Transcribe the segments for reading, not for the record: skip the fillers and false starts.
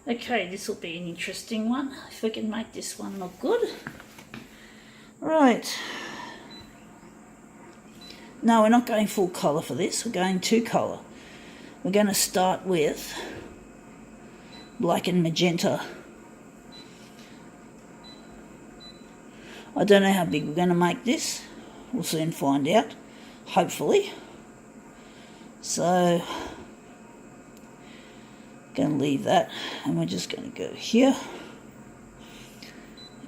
Okay, this will be an interesting one, if we can make this one look good. Right. No, we're not going full colour for this, we're going 2 colour. We're going to start with black and magenta. I don't know how big we're going to make this. We'll soon find out, hopefully. So, going to leave that, and we're just going to go here.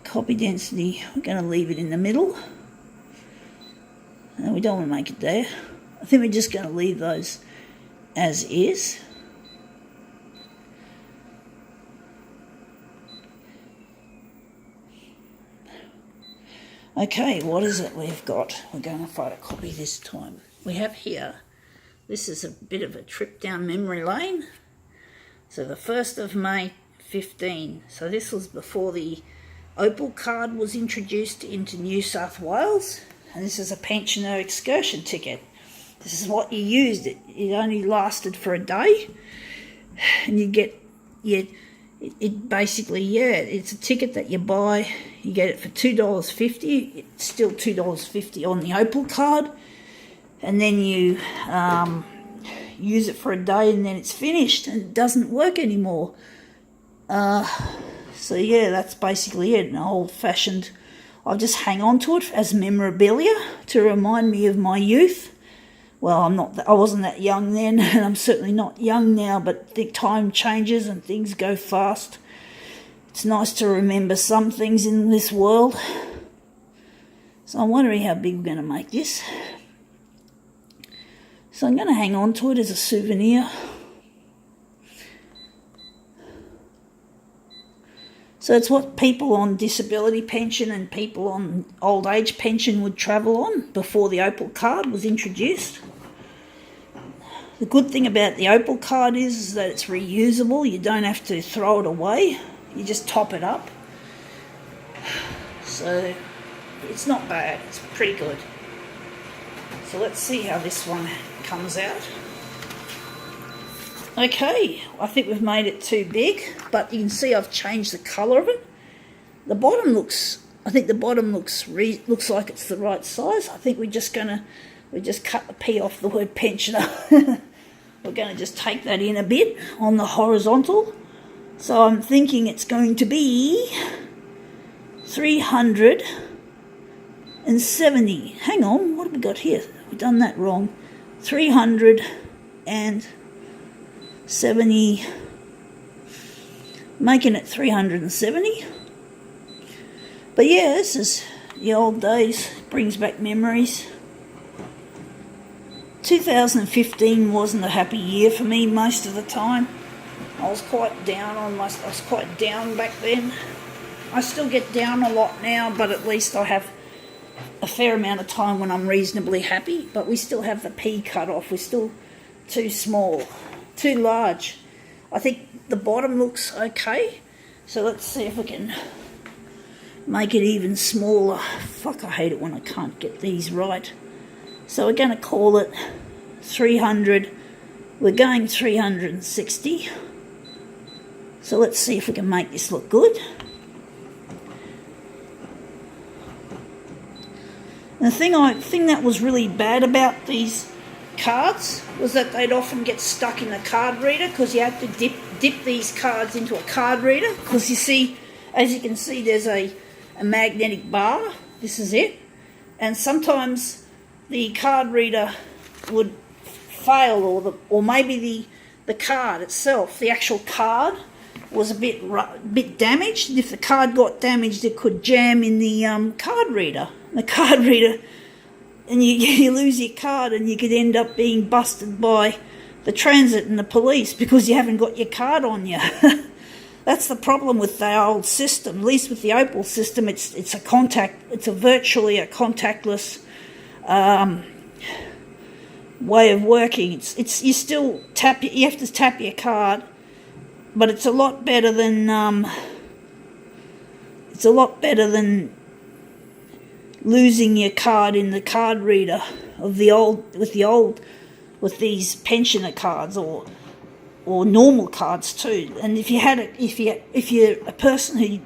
Copy density, we're going to leave it in the middle. And we don't want to make it there. I think we're just going to leave those as is. Okay, what is it we've got? We're going to photocopy this time. We have here, this is a bit of a trip down memory lane. So the 1st of May 15. So this was before the Opal card was introduced into New South Wales. And this is a pensioner excursion ticket. This is what you used. It only lasted for a day. And you get, it basically, it's a ticket that you buy. You get it for $2.50. It's still $2.50 on the Opal card. And then you use it for a day and then it's finished and it doesn't work anymore. So yeah, that's basically it. An old-fashioned, I'll just hang on to it as memorabilia to remind me of my youth. Well, I wasn't that young then, and I'm certainly not young now, but the time changes and things go fast. It's nice to remember some things in this world. So I'm wondering how big we're going to make this. So I'm going to hang on to it as a souvenir. So it's what people on disability pension and people on old age pension would travel on before the Opal card was introduced. The good thing about the Opal card is that it's reusable. You don't have to throw it away. You just top it up. So it's not bad. It's pretty good. So let's see how this one comes out. Okay, I think we've made it too big, but you can see I've changed the colour of it. The bottom looks, I think the bottom looks like it's the right size. I think we just cut the P off the word pensioner. We're going to just take that in a bit on the horizontal. So I'm thinking it's going to be 370. Hang on, what have we got here? We've done that wrong. 370, making it 370. But yeah, this is the old days, brings back memories. 2015 wasn't a happy year for me most of the time. I was quite down back then. I still get down a lot now, but at least I have a fair amount of time when I'm reasonably happy. But we still have the P cut off. We're still too small, too large. I think the bottom looks okay. So let's see if we can make it even smaller. Fuck, I hate it when I can't get these right. So we're going to call it 300. We're going 360. So let's see if we can make this look good. And the thing that was really bad about these cards was that they'd often get stuck in the card reader, because you have to dip these cards into a card reader, because you see, as you can see, there's a magnetic bar. This is it. And sometimes the card reader would fail, or maybe the card itself, the actual card, was a bit damaged. And if the card got damaged, it could jam in the card reader. The card reader, and you lose your card, and you could end up being busted by the transit and the police because you haven't got your card on you. That's the problem with the old system. At least with the Opal system, it's virtually a contactless way of working. You still you have to tap your card, but it's a lot better than losing your card in the card reader of with these pensioner cards, or or normal cards too. And if you're a person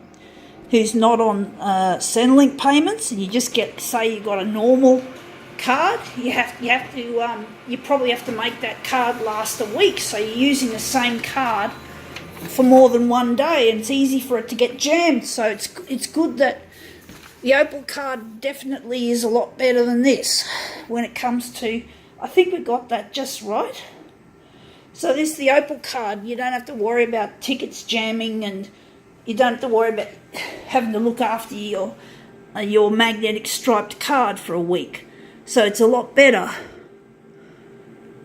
who's not on Centrelink payments, and you just get, say you got a normal card, you probably have to make that card last a week, so you're using the same card for more than one day, and it's easy for it to get jammed. So it's good that the Opal card definitely is a lot better than this when it comes to, I think we got that just right. So this, the Opal card, you don't have to worry about tickets jamming, and you don't have to worry about having to look after your magnetic striped card for a week. So it's a lot better.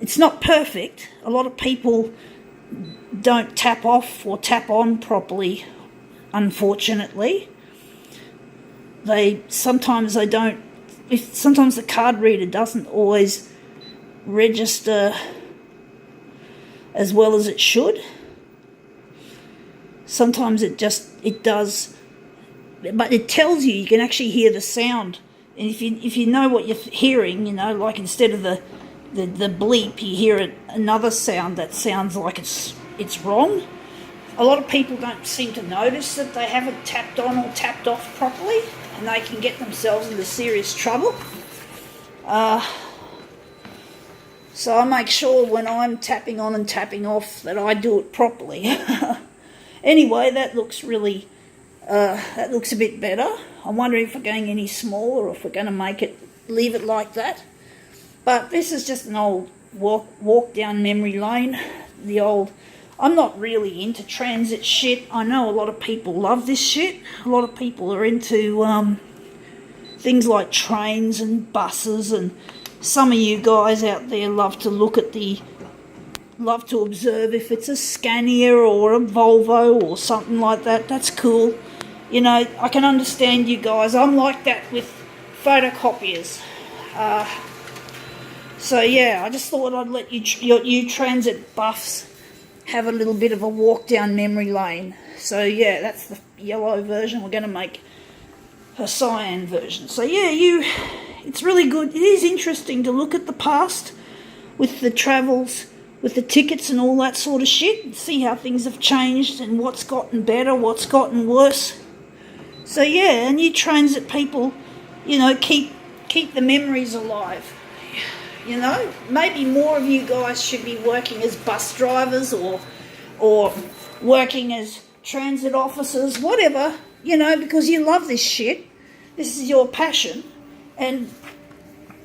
It's not perfect. A lot of people don't tap off or tap on properly, unfortunately. Sometimes the card reader doesn't always register as well as it should. Sometimes it does, but it tells you can actually hear the sound. And if you know what you're hearing, like instead of the bleep, you hear another sound that sounds like it's wrong. A lot of people don't seem to notice that they haven't tapped on or tapped off properly, and they can get themselves into serious trouble. So I make sure when I'm tapping on and tapping off that I do it properly. Anyway, that looks a bit better. I'm wondering if we're going any smaller, or if we're going to leave it like that. But this is just an old walk down memory lane. I'm not really into transit shit. I know a lot of people love this shit. A lot of people are into things like trains and buses, and some of you guys out there love to observe if it's a Scania or a Volvo or something like that. That's cool. I can understand you guys. I'm like that with photocopiers. So yeah, I just thought I'd let you transit buffs have a little bit of a walk down memory lane. So yeah, that's the yellow version. We're going to make a cyan version. So yeah, it's really good. It is interesting to look at the past with the travels, with the tickets and all that sort of shit, and see how things have changed and what's gotten better, what's gotten worse. So yeah, and you transit people, keep the memories alive. Maybe more of you guys should be working as bus drivers or working as transit officers, whatever, because you love this shit. This is your passion. And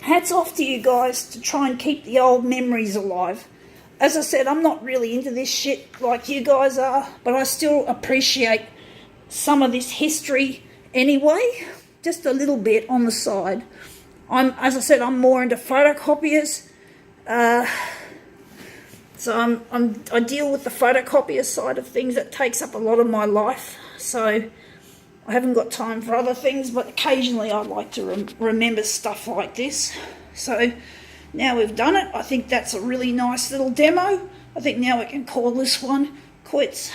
hats off to you guys to try and keep the old memories alive. As I said, I'm not really into this shit like you guys are, but I still appreciate some of this history anyway, just a little bit on the side. As I said, I'm more into photocopiers, so I deal with the photocopier side of things. That takes up a lot of my life, so I haven't got time for other things, but occasionally I like to remember stuff like this. So now we've done it. I think that's a really nice little demo. I think now we can call this one quits.